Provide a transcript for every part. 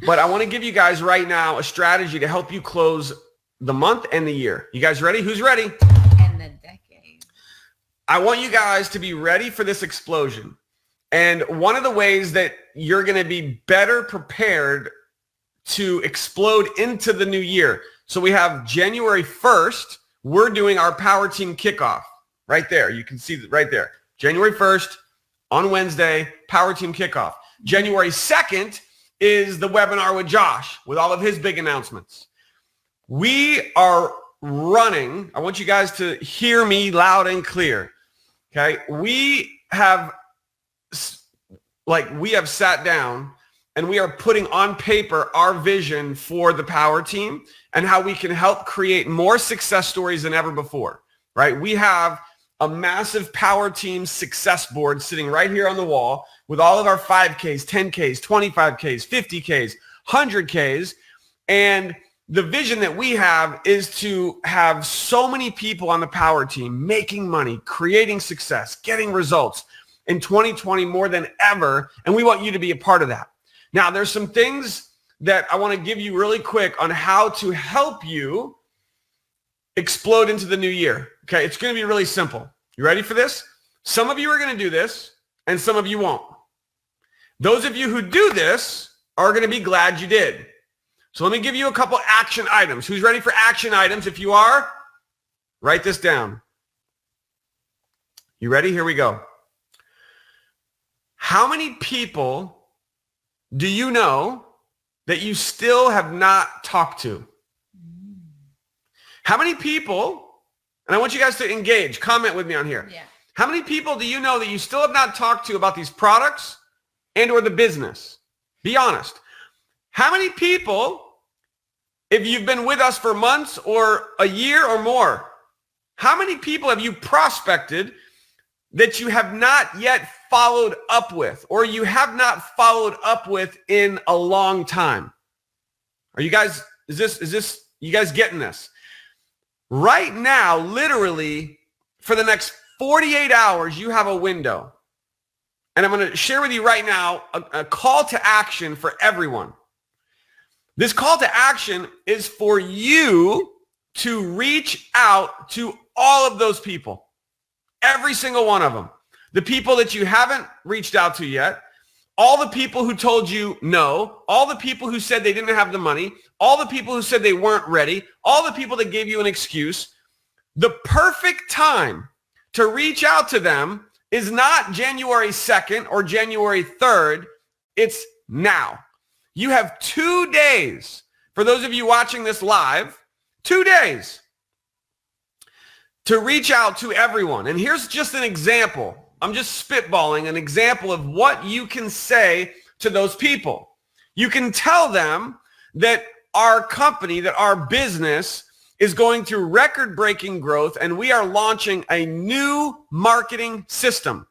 But I want to give you guys right now a strategy to help you close the month and the year. You guys ready? Who's ready? And the decade. I want you guys to be ready for this explosion. And one of the ways that you're going to be better prepared to explode into the new year. So we have January 1st, we're doing our Power Team kickoff right there. You can see that right there. January 1st on Wednesday, Power Team kickoff. January 2nd is the webinar with Josh with all of his big announcements. We are running. I want you guys to hear me loud and clear. Okay. We have sat down and we are putting on paper our vision for the Power Team and how we can help create more success stories than ever before, right? We have a massive Power Team success board sitting right here on the wall with all of our 5Ks, 10Ks, 25Ks, 50Ks, 100Ks. And the vision that we have is to have so many people on the Power Team making money, creating success, getting results in 2020 more than ever. And we want you to be a part of that. Now, there's some things that I want to give you really quick on how to help you explode into the new year. Okay, it's going to be really simple. You ready for this? Some of you are going to do this and some of you won't. Those of you who do this are going to be glad you did. So let me give you a couple action items. Who's ready for action items? If you are, write this down. You ready? Here we go. How many people do you know that you still have not talked to? How many people, and I want you guys to engage, comment with me on here. Yeah. How many people do you know that you still have not talked to about these products and or the business? Be honest. How many people, if you've been with us for months or a year or more, how many people have you prospected that you have not yet followed up with, or you have not followed up with in a long time? Are you guys, you guys getting this? Right now, literally for the next 48 hours, you have a window. And I'm going to share with you right now a call to action for everyone. This call to action is for you to reach out to all of those people. Every single one of them. The people that you haven't reached out to yet, all the people who told you no, all the people who said they didn't have the money, all the people who said they weren't ready, all the people that gave you an excuse. The perfect time to reach out to them is not January 2nd or January 3rd. It's now. You have 2 days. For those of you watching this live, 2 days to reach out to everyone. And here's just an example. I'm just spitballing an example of what you can say to those people. You can tell them that our company, that our business is going through record-breaking growth, and we are launching a new marketing system.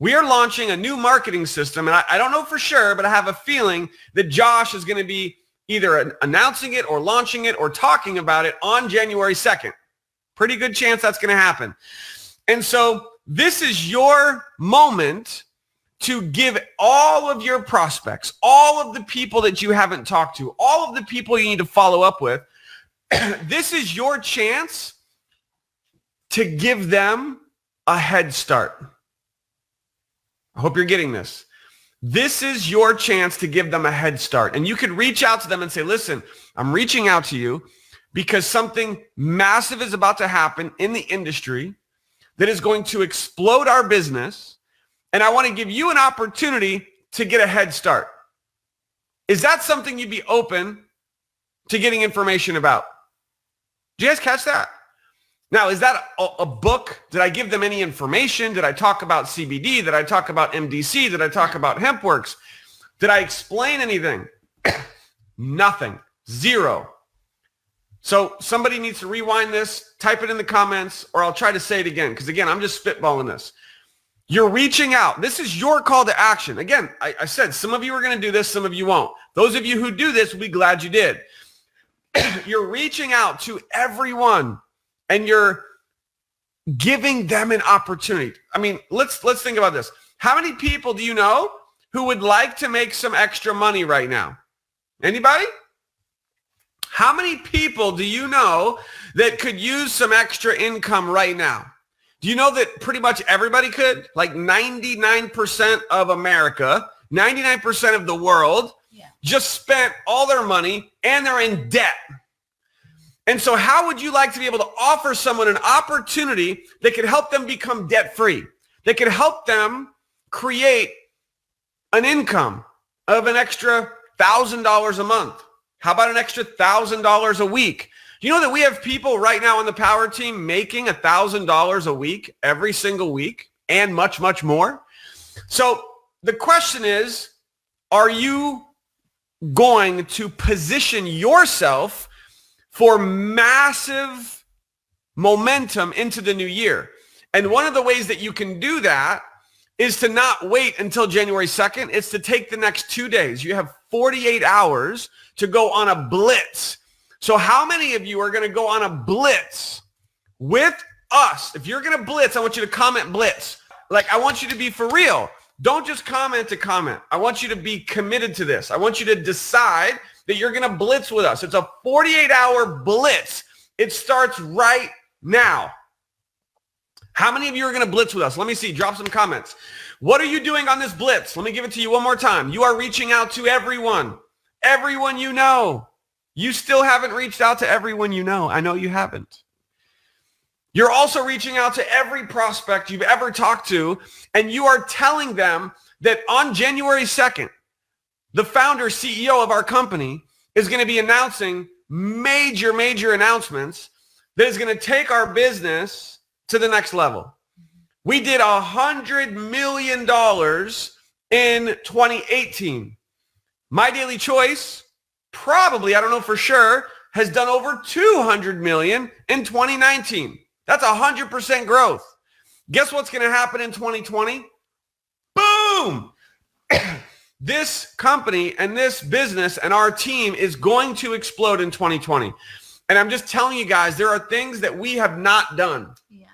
We are launching a new marketing system, and I don't know for sure, but I have a feeling that Josh is going to be either announcing it or launching it or talking about it on January 2nd. Pretty good chance that's going to happen. And so this is your moment to give all of your prospects, all of the people that you haven't talked to, all of the people you need to follow up with. This is your chance to give them a head start. I hope you're getting this. This is your chance to give them a head start. And you could reach out to them and say, listen, I'm reaching out to you because something massive is about to happen in the industry that is going to explode our business. And I want to give you an opportunity to get a head start. Is that something you'd be open to getting information about? Did you guys catch that? Now, is that a book? Did I give them any information? Did I talk about CBD? Did I talk about MDC? Did I talk about HempWorks? Did I explain anything? Nothing. Zero. So somebody needs to rewind this, type it in the comments, or I'll try to say it again. Because again, I'm just spitballing this. You're reaching out. This is your call to action. Again, I said some of you are going to do this, some of you won't. Those of you who do this will be glad you did. You're reaching out to everyone and you're giving them an opportunity. I mean, let's think about this. How many people do you know who would like to make some extra money right now? Anybody? How many people do you know that could use some extra income right now? Do you know that pretty much everybody could? Like 99% of America, 99% of the world just spent all their money and they're in debt. And so how would you like to be able to offer someone an opportunity that could help them become debt-free, that could help them create an income of an extra $1,000 a month? How about an extra $1,000 a week? Do you know that we have people right now on the power team making $1,000 a week every single week and much, much more? So the question is, are you going to position yourself for massive momentum into the new year? And one of the ways that you can do that is to not wait until January 2nd. It's to take the next 2 days. You have 48 hours to go on a blitz. So how many of you are going to go on a blitz with us? If you're going to blitz, I want you to comment blitz. Like, I want you to be for real. Don't just comment to comment. I want you to be committed to this. I want you to decide that you're going to blitz with us. It's a 48-hour blitz. It starts right now. How many of you are going to blitz with us? Let me see. Drop some comments. What are you doing on this blitz? Let me give it to you one more time. You are reaching out to everyone. Everyone you know. You still haven't reached out to everyone you know. I know you haven't. You're also reaching out to every prospect you've ever talked to, and you are telling them that on January 2nd, the founder, CEO of our company is going to be announcing major announcements that is going to take our business to the next level. We did $100 million in 2018. My Daily Choice, probably, I don't know for sure, has done over 200 million in 2019. That's 100% growth. Guess what's going to happen in 2020? Boom! This company and this business and our team is going to explode in 2020. And I'm just telling you guys, there are things that we have not done. Yeah.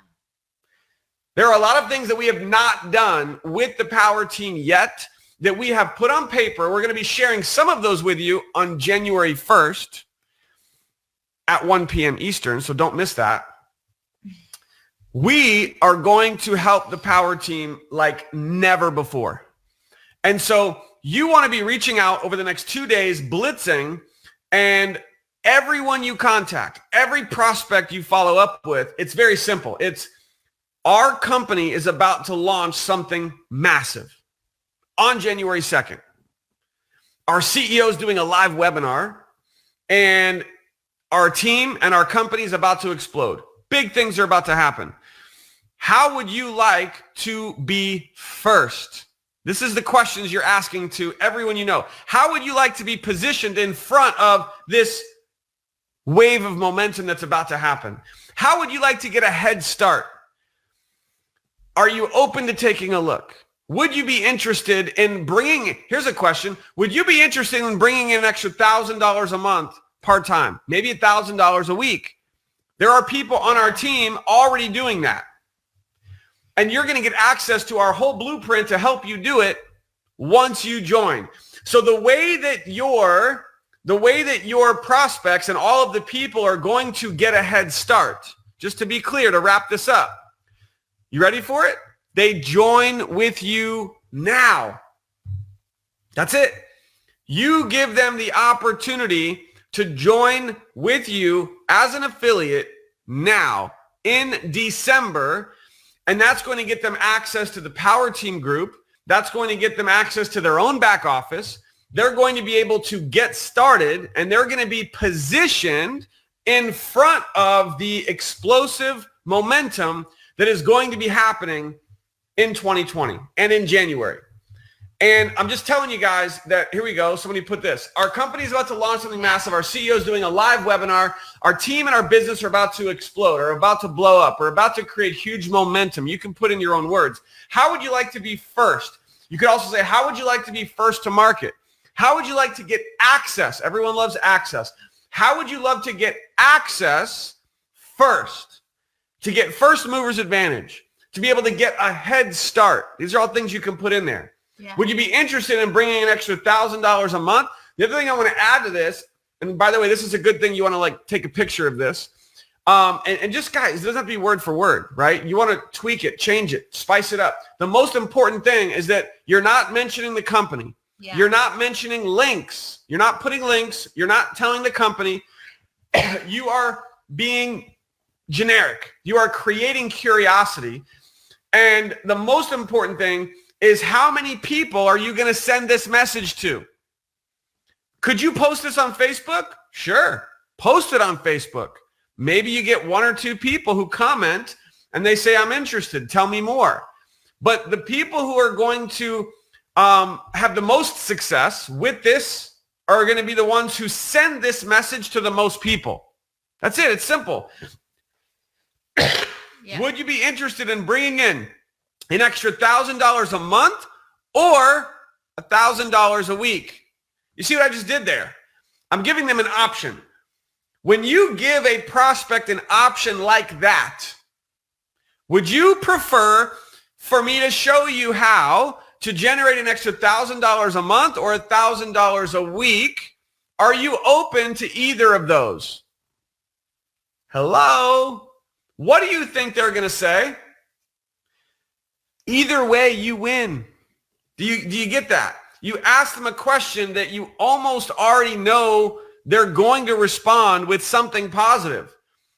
There are a lot of things that we have not done with the Power Team yet that we have put on paper. We're going to be sharing some of those with you on January 1st at 1 p.m. Eastern, so don't miss that. We are going to help the Power Team like never before. And so you want to be reaching out over the next 2 days, blitzing, and everyone you contact, every prospect you follow up with, it's very simple. It's our company is about to launch something massive on January 2nd. Our CEO is doing a live webinar, and our team and our company is about to explode. Big things are about to happen. How would you like to be first? This is the questions you're asking to everyone you know. How would you like to be positioned in front of this wave of momentum that's about to happen? How would you like to get a head start? Are you open to taking a look? Would you be interested in bringing, here's a question, would you be interested in bringing in an extra $1,000 a month part-time? Maybe $1,000 a week. There are people on our team already doing that. And you're going to get access to our whole blueprint to help you do it once you join. So the way that your prospects and all of the people are going to get a head start, just to be clear, to wrap this up. You ready for it? They join with you now. That's it. You give them the opportunity to join with you as an affiliate now in December. And that's going to get them access to the Power Team group. That's going to get them access to their own back office. They're going to be able to get started, and they're going to be positioned in front of the explosive momentum that is going to be happening in 2020 and in January. And I'm just telling you guys that, here we go. Somebody put this. Our company is about to launch something massive. Our CEO is doing a live webinar. Our team and our business are about to explode, or about to blow up, or about to create huge momentum. You can put in your own words. How would you like to be first? You could also say, how would you like to be first to market? How would you like to get access? Everyone loves access. How would you love to get access first? To get first mover's advantage, to be able to get a head start. These are all things you can put in there. Yeah. Would you be interested in bringing an extra $1,000 a month? The other thing I want to add to this, and by the way, this is a good thing. You want to like take a picture of this. And just guys, it doesn't have to be word for word, right? You want to tweak it, change it, spice it up. The most important thing is that you're not mentioning the company. Yeah. You're not mentioning links. You're not putting links. You're not telling the company. You are being generic. You are creating curiosity. And the most important thing is how many people are you going to send this message to? Could you post this on Facebook? Sure. Post it on Facebook. Maybe you get 1 or 2 people who comment and they say, I'm interested. Tell me more. But the people who are going to have the most success with this are going to be the ones who send this message to the most people. That's it. It's simple. Yeah. Would you be interested in bringing in an extra $1,000 a month or $1,000 a week? You see what I just did there? I'm giving them an option. When you give a prospect an option like that, would you prefer for me to show you how to generate an extra $1,000 a month or $1,000 a week? Are you open to either of those? Hello? What do you think they're going to say? Either way, you win. Do you get that? You ask them a question that you almost already know they're going to respond with something positive.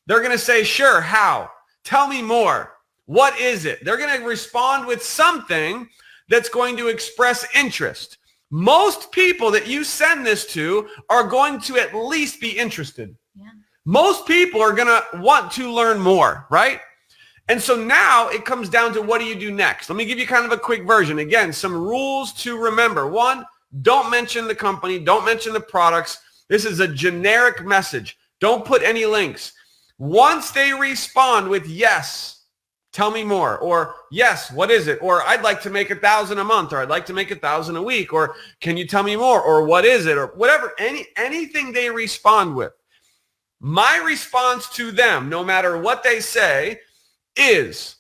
They're going to say, sure, how? Tell me more. What is it? They're going to respond with something that's going to express interest. Most people that you send this to are going to at least be interested. Yeah. Most people are going to want to learn more, right? And so now it comes down to what do you do next? Let me give you kind of a quick version. Again, some rules to remember. 1, don't mention the company. Don't mention the products. This is a generic message. Don't put any links. Once they respond with yes, tell me more, or yes, what is it? Or I'd like to make 1,000 a month, or I'd like to make 1,000 a week, or can you tell me more? Or what is it? Or whatever, anything they respond with. My response to them, no matter what they say, is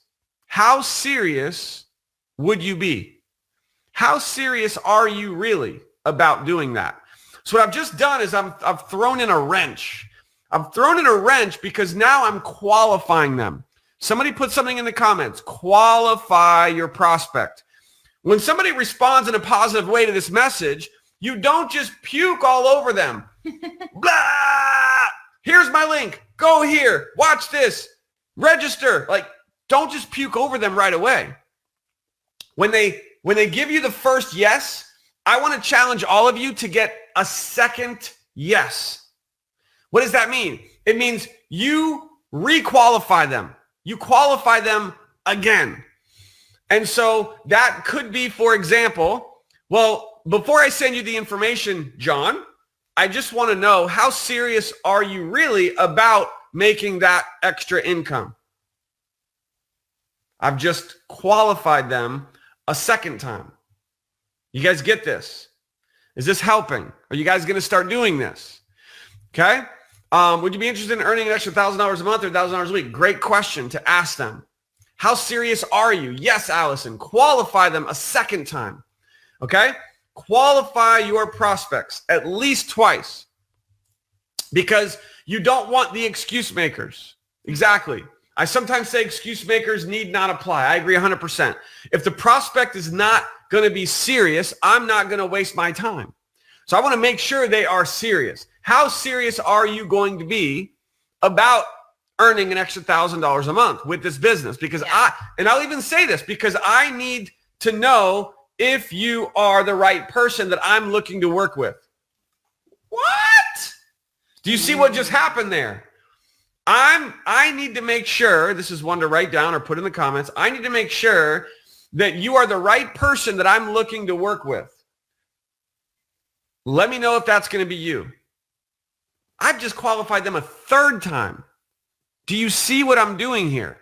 how serious would you be? How serious are you really about doing that? So what I've just done is I've thrown in a wrench. I've thrown in a wrench because now I'm qualifying them. Somebody put something in the comments. Qualify your prospect. When somebody responds in a positive way to this message, you don't just puke all over them. Blah! Here's my link. Go here. Watch this. Register. Like, don't just puke over them right away. When they give you the first yes, I want to challenge all of you to get a second yes. What does that mean? It means you requalify them. You qualify them again. And so that could be, for example, well, before I send you the information, John, I just want to know, how serious are you really about making that extra income? I've just qualified them a second time. You guys get this? Is this helping? Are you guys going to start doing this? Okay. Would you be interested in earning an extra $1,000 a month or $1,000 a week? Great question to ask them. How serious are you? Yes, Allison. Qualify them a second time. Okay. Qualify your prospects at least twice, because you don't want the excuse makers. Exactly. I sometimes say excuse makers need not apply. I agree 100%. If the prospect is not going to be serious, I'm not going to waste my time. So I want to make sure they are serious. How serious are you going to be about earning an extra $1,000 a month with this business? Because I'll even say this, because I need to know if you are the right person that I'm looking to work with. What? Do you see what just happened there? I need to make sure, this is one to write down or put in the comments, I need to make sure that you are the right person that I'm looking to work with. Let me know if that's going to be you. I've just qualified them a third time. Do you see what I'm doing here?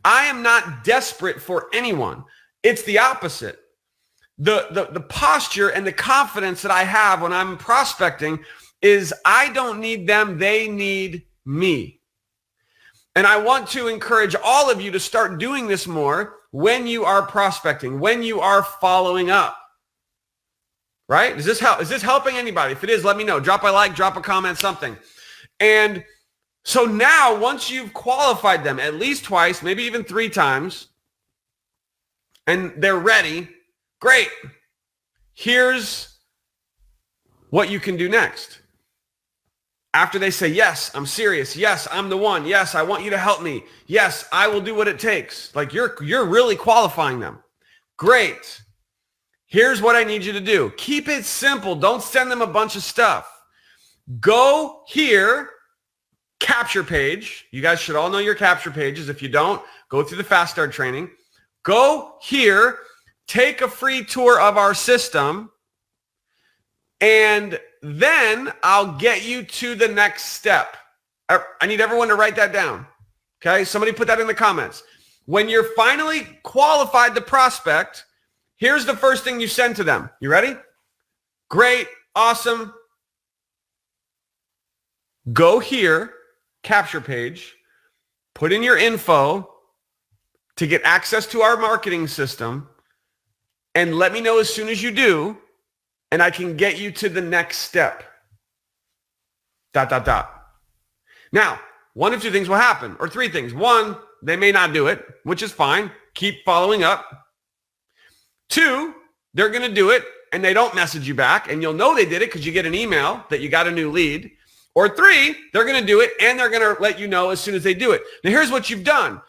I am not desperate for anyone. It's the opposite. The posture and the confidence that I have when I'm prospecting is I don't need them, they need me. And I want to encourage all of you to start doing this more when you are prospecting, when you are following up. right? Is this helping anybody? If it is, let me know. Drop a like, drop a comment, something. And so now once you've qualified them at least twice, maybe even 3 times, and they're ready, great. Here's what you can do next. After they say, yes, I'm serious. Yes, I'm the one. Yes, I want you to help me. Yes, I will do what it takes. Like you're really qualifying them. Great. Here's what I need you to do. Keep it simple. Don't send them a bunch of stuff. Go here, capture page. You guys should all know your capture pages. If you don't, go through the Fast Start training. Go here, take a free tour of our system, and then I'll get you to the next step. I need everyone to write that down. Okay? Somebody put that in the comments. When you're finally qualified the prospect, here's the first thing you send to them. You ready? Great. Awesome. Go here, capture page, put in your info to get access to our marketing system, and let me know as soon as you do, and I can get you to the next step. ... Now, 1 of 2 things will happen, or 3 things. 1, they may not do it, which is fine. Keep following up. 2, they're going to do it, and they don't message you back, and you'll know they did it because you get an email that you got a new lead. Or 3, they're going to do it, and they're going to let you know as soon as they do it. Now, here's what you've done.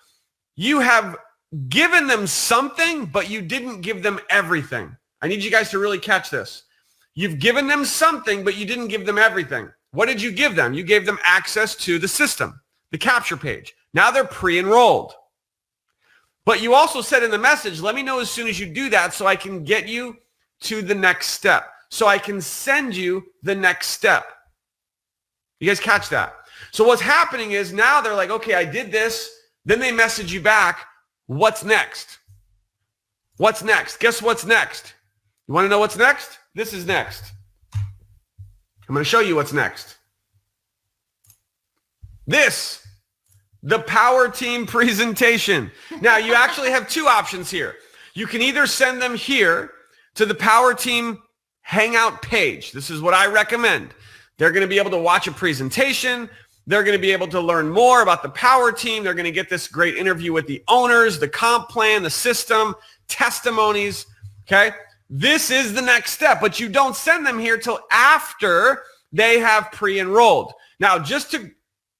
You have given them something, but you didn't give them everything. I need you guys to really catch this. You've given them something, but you didn't give them everything. What did you give them? You gave them access to the system, the capture page. Now they're pre-enrolled. But you also said in the message, let me know as soon as you do that so I can get you to the next step, so I can send you the next step. You guys catch that? So what's happening is now they're like, okay, I did this. Then they message you back. What's next? What's next? Guess what's next? You want to know what's next? This is next. I'm going to show you what's next. This, the Power Team presentation. Now, you actually have 2 options here. You can either send them here to the Power Team Hangout page. This is what I recommend. They're going to be able to watch a presentation. They're going to be able to learn more about the Power Team. They're going to get this great interview with the owners, the comp plan, the system, testimonies. Okay? This is the next step, but you don't send them here till after they have pre-enrolled. Now, just to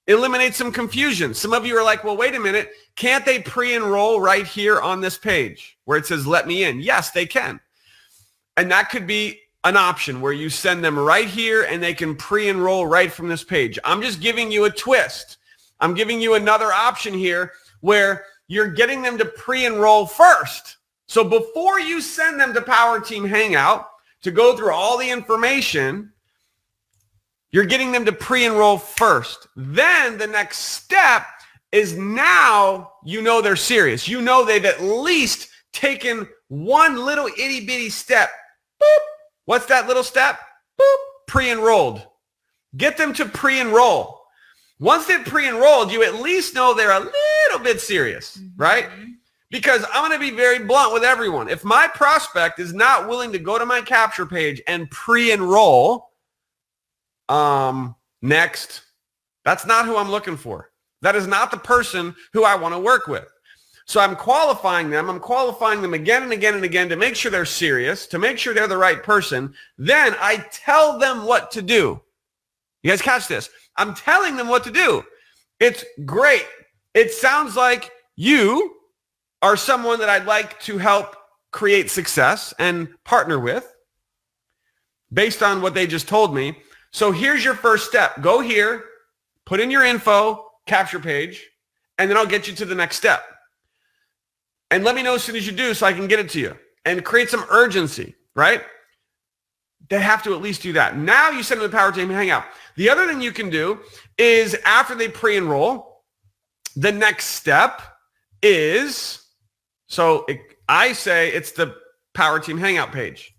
eliminate some confusion, some of you are like, well, wait a minute. Can't they pre-enroll right here on this page where it says, let me in? Yes, they can. And that could be an option where you send them right here and they can pre-enroll right from this page. I'm just giving you a twist. I'm giving you another option here where you're getting them to pre-enroll first. So before you send them to Power Team Hangout to go through all the information, you're getting them to pre-enroll first. Then the next step is now you know they're serious. You know they've at least taken one little itty bitty step. Boop. What's that little step? Boop. Pre-enrolled. Get them to pre-enroll. Once they've pre-enrolled, you at least know they're a little bit serious, right? Because I'm going to be very blunt with everyone. If my prospect is not willing to go to my capture page and pre-enroll, next, that's not who I'm looking for. That is not the person who I want to work with. So I'm qualifying them. I'm qualifying them again and again and again to make sure they're serious, to make sure they're the right person. Then I tell them what to do. You guys catch this? I'm telling them what to do. It's great. It sounds like you are someone that I'd like to help create success and partner with based on what they just told me. So here's your first step. Go here, put in your info, capture page, and then I'll get you to the next step. And let me know as soon as you do so I can get it to you and create some urgency, right? They have to at least do that. Now you send them the Power Team Hangout. The other thing you can do is after they pre-enroll, the next step is, I say it's the Power Team Hangout page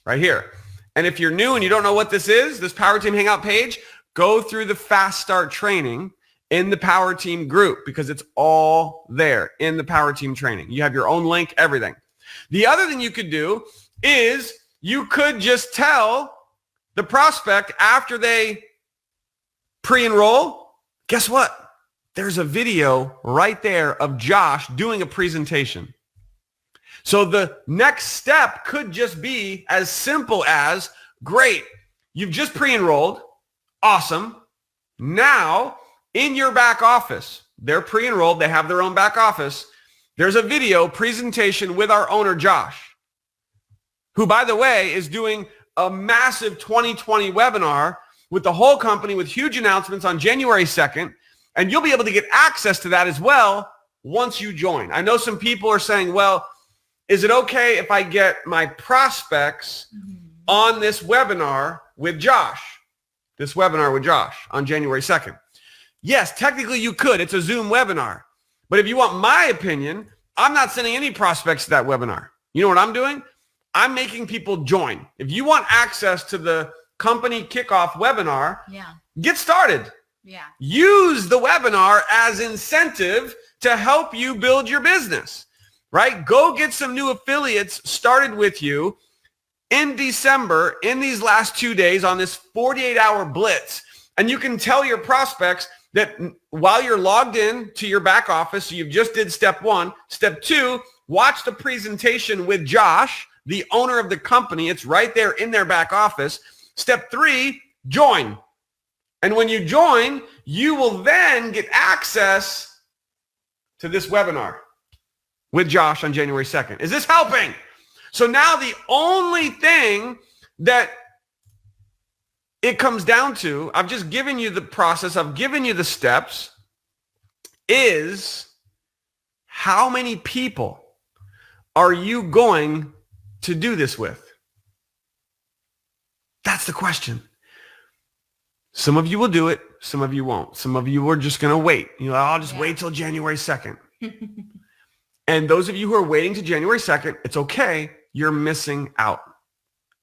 right here. And if you're new and you don't know what this is, this Power Team Hangout page, go through the Fast Start training in the Power Team group because it's all there in the Power Team training. You have your own link, everything. The other thing you could do is you could just tell the prospect after they pre-enroll, guess what? There's a video right there of Josh doing a presentation. So the next step could just be as simple as, great, you've just pre-enrolled. Awesome. Now, in your back office, they're pre-enrolled. They have their own back office. There's a video presentation with our owner, Josh, who, by the way, is doing a massive 2020 webinar with the whole company with huge announcements on January 2nd. And you'll be able to get access to that as well once you join. I know some people are saying, well, is it okay if I get my prospects on this webinar with Josh? This webinar with Josh on January 2nd. Yes, technically you could. It's a Zoom webinar. But if you want my opinion, I'm not sending any prospects to that webinar. You know what I'm doing? I'm making people join. If you want access to the company kickoff webinar, get started. Use the webinar as incentive to help you build your business, right? Go get some new affiliates started with you in December, in these last 2 days on this 48-hour blitz. And you can tell your prospects that while you're logged in to your back office, so you've just did step 1, step 2, watch the presentation with Josh, the owner of the company. It's right there in their back office. Step 3, join. And when you join, you will then get access to this webinar with Josh on January 2nd. Is this helping? So now the only thing that it comes down to, I've just given you the process, I've given you the steps, is how many people are you going to do this with? That's the question. Some of you will do it. Some of you won't. Some of you are just going to wait. I'll just wait till January 2nd. And those of you who are waiting to January 2nd, it's okay. You're missing out.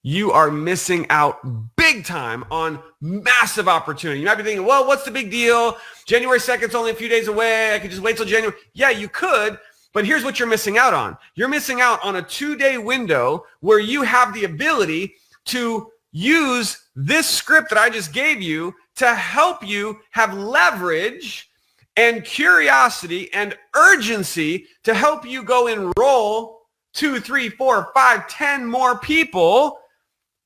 You are missing out big time on massive opportunity. You might be thinking, well, what's the big deal? January 2nd is only a few days away. I could just wait till January. Yeah, you could. But here's what you're missing out on. You're missing out on a 2-day window where you have the ability to use this script that I just gave you to help you have leverage and curiosity and urgency to help you go enroll 2, 3, 4, 5, 10 more people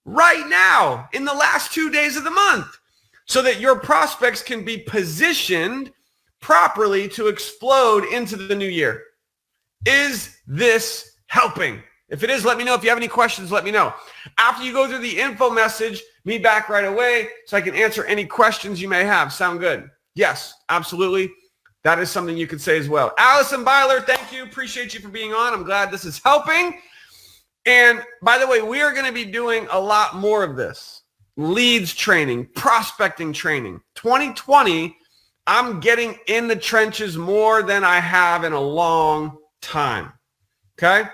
right now in the last 2 days of the month so that your prospects can be positioned properly to explode into the new year. Is this helping? If it is, let me know. If you have any questions, let me know. After you go through the info message, me back right away so I can answer any questions you may have. Sound good? Yes, absolutely. That is something you could say as well. Allison Byler, thank you. Appreciate you for being on. I'm glad this is helping. And by the way, we are going to be doing a lot more of this. Leads training, prospecting training. 2020, I'm getting in the trenches more than I have in a long time. Okay?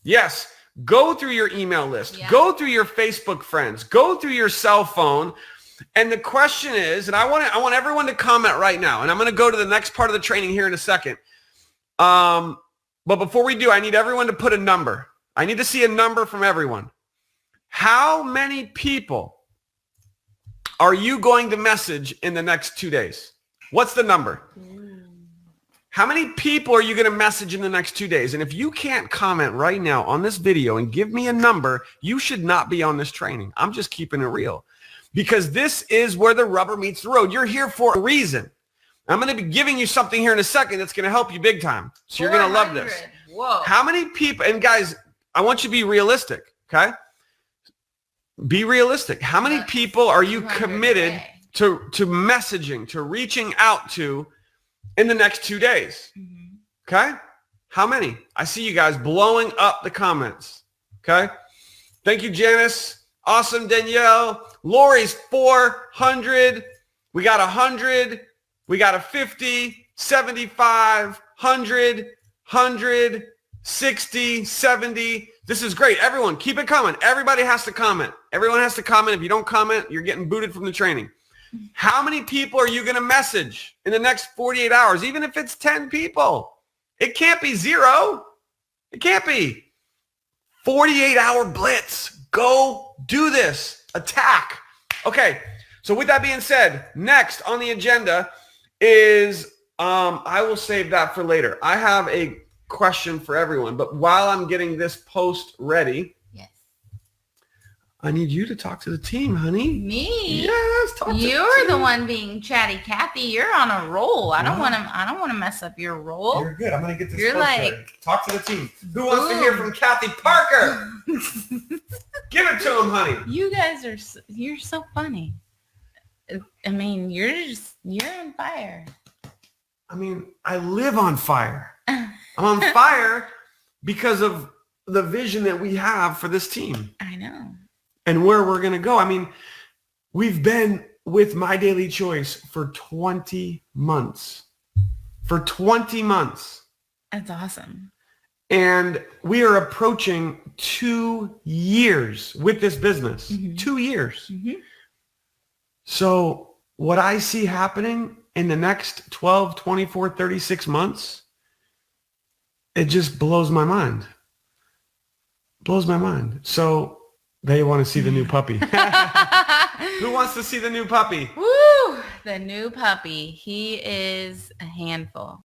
Yes, go through your email list. Yeah. Go through your Facebook friends. Go through your cell phone. And the question is, and I want everyone to comment right now, and I'm going to go to the next part of the training here in a second. But before we do, I need everyone to put a number. I need to see a number from everyone. How many people are you going to message in the next 2 days? What's the number? How many people are you going to message in the next 2 days? And if you can't comment right now on this video and give me a number, you should not be on this training. I'm just keeping it real because this is where the rubber meets the road. You're here for a reason. I'm going to be giving you something here in a second that's going to help you big time. So you're going to love this. Whoa. How many people, and guys, I want you to be realistic, okay? Be realistic. How many people are you committed to messaging, to reaching out to in the next 2 days? Okay? How many? I see you guys blowing up the comments. Okay? Thank you, Janice. Awesome, Danielle. Lori's 400. We got 100. We got a 50, 75, 100, 100, 60, 70. This is great. Everyone, keep it coming. Everybody has to comment. Everyone has to comment. If you don't comment, you're getting booted from the training. How many people are you going to message in the next 48 hours, even if it's 10 people? It can't be 0. It can't be. 48-hour blitz. Go do this. Attack. Okay. So with that being said, next on the agenda is, I will save that for later. I have a question for everyone, but while I'm getting this post ready, Yes. I need you to talk to the team, honey. Me? Yes, talk to You're the the team. one being chatty Cathy. You're on a roll. I don't want to mess up your roll. You're good. I'm gonna get this. You're post like, ready. Talk to the team. Who wants to hear from Kathy Parker? Give it to him, honey. You guys you're so funny. I mean, you're on fire. I mean, I live on fire. I'm on fire because of the vision that we have for this team I know. and where we're gonna go. I mean, we've been with My Daily Choice for 20 months. For 20 months. That's awesome. And we are approaching 2 years with this business. Mm-hmm. 2 years. Mm-hmm. So what I see happening in the next 12, 24, 36 months, it just blows my mind. Blows my mind. So they want to see the new puppy. Who wants to see the new puppy? Woo! The new puppy. He is a handful.